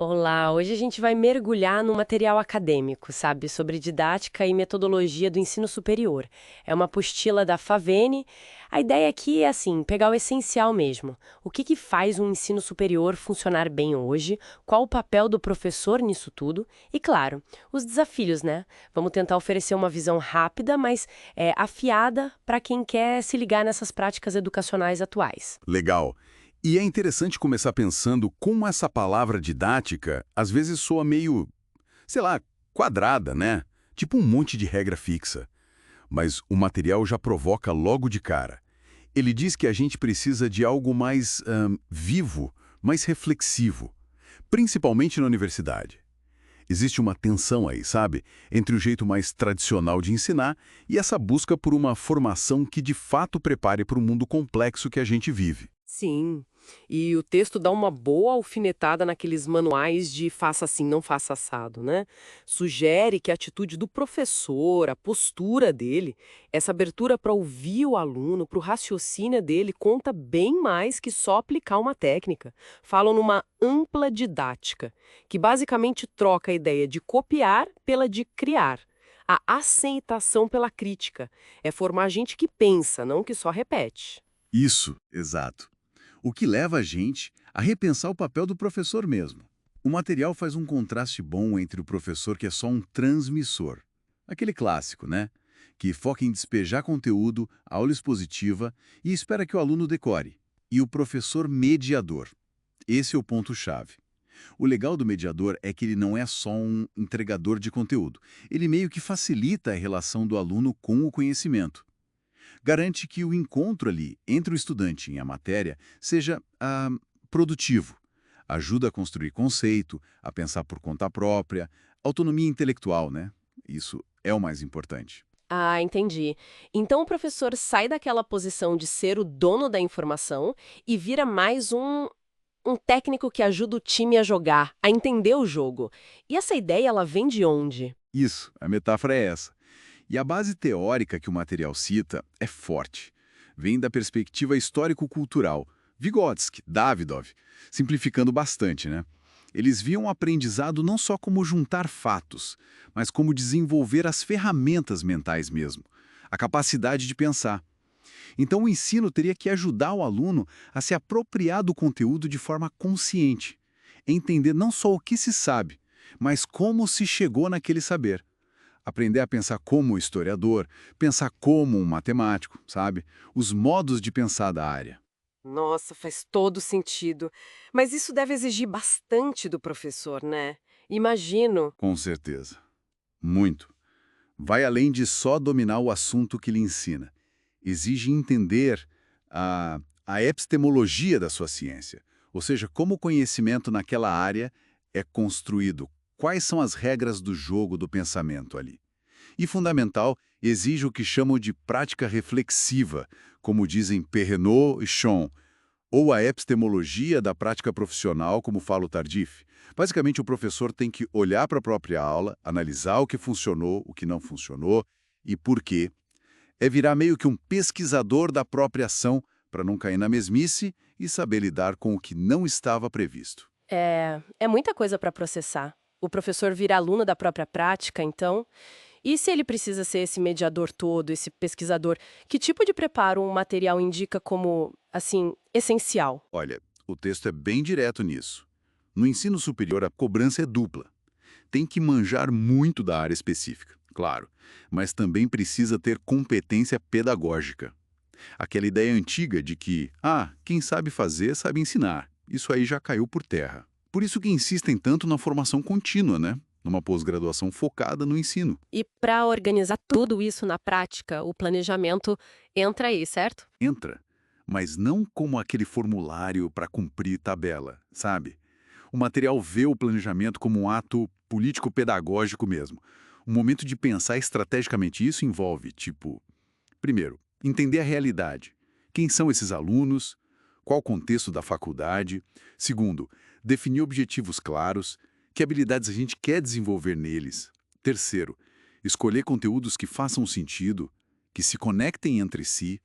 Olá, hoje a gente vai mergulhar no material acadêmico, sabe, sobre didática e metodologia do ensino superior. É uma apostila da Favene. A ideia aqui é assim, pegar o essencial mesmo. O que que faz um ensino superior funcionar bem hoje? Qual o papel do professor nisso tudo? E claro, os desafios, né? Vamos tentar oferecer uma visão rápida, mas afiada para quem quer se ligar nessas práticas educacionais atuais. Legal. E é interessante começar pensando como essa palavra didática às vezes soa meio, sei lá, quadrada, né? Tipo um monte de regra fixa. Mas o material já provoca logo de cara. Ele diz que a gente precisa de algo mais vivo, mais reflexivo, principalmente na universidade. Existe uma tensão aí, sabe? Entre o jeito mais tradicional de ensinar e essa busca por uma formação que de fato prepare para o mundo complexo que a gente vive. Sim, e o texto dá uma boa alfinetada naqueles manuais de faça assim, não faça assado, né? Sugere que a atitude do professor, a postura dele, essa abertura para ouvir o aluno, para o raciocínio dele, conta bem mais que só aplicar uma técnica. Falam numa ampla didática, que basicamente troca a ideia de copiar pela de criar. A aceitação pela crítica. É formar gente que pensa, não que só repete. Isso, exato. O que leva a gente a repensar o papel do professor mesmo. O material faz um contraste bom entre o professor que é só um transmissor. Aquele clássico, né? Que foca em despejar conteúdo, aula expositiva e espera que o aluno decore. E o professor mediador. Esse é o ponto-chave. O legal do mediador é que ele não é só um entregador de conteúdo. Ele meio que facilita a relação do aluno com o conhecimento. Garante que o encontro ali entre o estudante e a matéria seja produtivo. Ajuda a construir conceito, a pensar por conta própria, autonomia intelectual, né? Isso é o mais importante. Ah, entendi. Então o professor sai daquela posição de ser o dono da informação e vira mais um técnico que ajuda o time a jogar, a entender o jogo. E essa ideia, ela vem de onde? Isso, a metáfora é essa. E a base teórica que o material cita é forte. Vem da perspectiva histórico-cultural. Vygotsky, Davidov, simplificando bastante, né? Eles viam o aprendizado não só como juntar fatos, mas como desenvolver as ferramentas mentais mesmo, a capacidade de pensar. Então o ensino teria que ajudar o aluno a se apropriar do conteúdo de forma consciente, entender não só o que se sabe, mas como se chegou naquele saber. Aprender a pensar como historiador, pensar como um matemático, sabe? Os modos de pensar da área. Nossa, faz todo sentido. Mas isso deve exigir bastante do professor, né? Imagino. Com certeza. Muito. Vai além de só dominar o assunto que lhe ensina. Exige entender a epistemologia da sua ciência, ou seja, como o conhecimento naquela área é construído, quais são as regras do jogo do pensamento ali. E fundamental, exige o que chamam de prática reflexiva, como dizem Perrenot e Chon, ou a epistemologia da prática profissional, como fala o Tardif. Basicamente, o professor tem que olhar para a própria aula, analisar o que funcionou, o que não funcionou e por quê. É virar meio que um pesquisador da própria ação para não cair na mesmice e saber lidar com o que não estava previsto. É muita coisa para processar. O professor vira aluno da própria prática, então. E se ele precisa ser esse mediador todo, esse pesquisador, que tipo de preparo um material indica como, assim, essencial? Olha, o texto é bem direto nisso. No ensino superior, a cobrança é dupla. Tem que manjar muito da área específica, claro, mas também precisa ter competência pedagógica. Aquela ideia antiga de que, quem sabe fazer, sabe ensinar. Isso aí já caiu por terra. Por isso que insistem tanto na formação contínua, né? Numa pós-graduação focada no ensino. E para organizar tudo isso na prática, o planejamento entra aí, certo? Entra, mas não como aquele formulário para cumprir tabela, sabe? O material vê o planejamento como um ato político-pedagógico mesmo. Um momento de pensar estrategicamente isso envolve, tipo, primeiro, entender a realidade. Quem são esses alunos? Qual o contexto da faculdade? Segundo, definir objetivos claros. Que habilidades a gente quer desenvolver neles? Terceiro, escolher conteúdos que façam sentido, que se conectem entre si.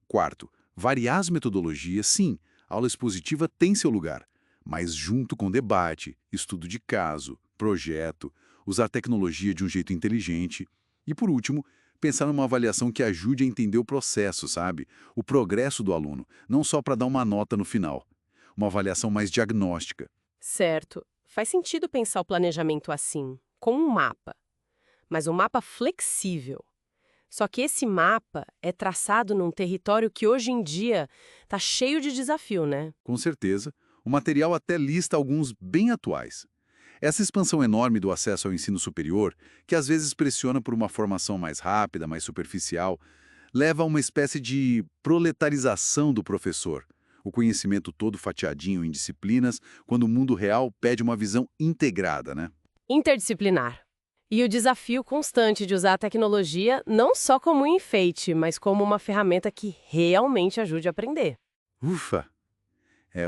Quarto, variar as metodologias. Sim, a aula expositiva tem seu lugar, mas junto com debate, estudo de caso, projeto, usar tecnologia de um jeito inteligente e, por último, pensar numa avaliação que ajude a entender o processo, sabe? O progresso do aluno, não só para dar uma nota no final. Uma avaliação mais diagnóstica. Certo. Faz sentido pensar o planejamento assim, como um mapa. Mas um mapa flexível. Só que esse mapa é traçado num território que hoje em dia está cheio de desafio, né? Com certeza, o material até lista alguns bem atuais. Essa expansão enorme do acesso ao ensino superior, que às vezes pressiona por uma formação mais rápida, mais superficial, leva a uma espécie de proletarização do professor. O conhecimento todo fatiadinho em disciplinas, quando o mundo real pede uma visão integrada, né? Interdisciplinar. E o desafio constante de usar a tecnologia não só como um enfeite, mas como uma ferramenta que realmente ajude a aprender. Ufa!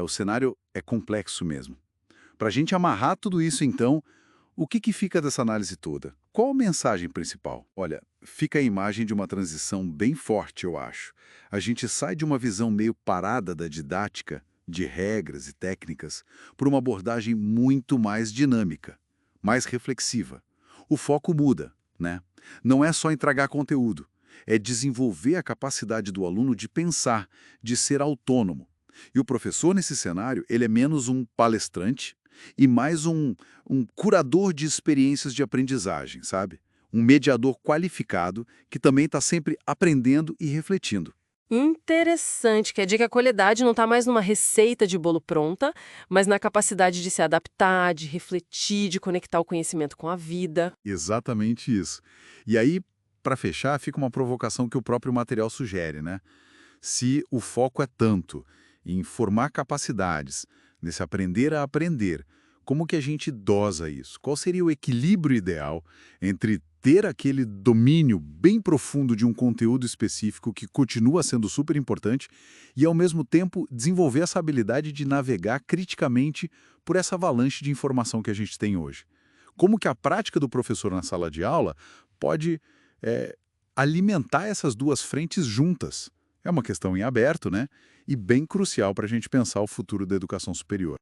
O cenário é complexo mesmo. Para a gente amarrar tudo isso, então, o que fica dessa análise toda? Qual a mensagem principal? Olha, fica a imagem de uma transição bem forte, eu acho. A gente sai de uma visão meio parada da didática, de regras e técnicas, por uma abordagem muito mais dinâmica, mais reflexiva. O foco muda, né? Não é só entregar conteúdo, é desenvolver a capacidade do aluno de pensar, de ser autônomo. E o professor, nesse cenário, ele é menos um palestrante e mais um curador de experiências de aprendizagem, sabe? Um mediador qualificado que também está sempre aprendendo e refletindo. Interessante, quer dizer que a qualidade não está mais numa receita de bolo pronta, mas na capacidade de se adaptar, de refletir, de conectar o conhecimento com a vida. Exatamente isso. E aí, para fechar, fica uma provocação que o próprio material sugere, né? Se o foco é tanto em formar capacidades, nesse aprender a aprender, como que a gente dosa isso? Qual seria o equilíbrio ideal entre ter aquele domínio bem profundo de um conteúdo específico que continua sendo super importante e, ao mesmo tempo, desenvolver essa habilidade de navegar criticamente por essa avalanche de informação que a gente tem hoje? Como que a prática do professor na sala de aula pode alimentar essas duas frentes juntas? É uma questão em aberto, né? E bem crucial para a gente pensar o futuro da educação superior.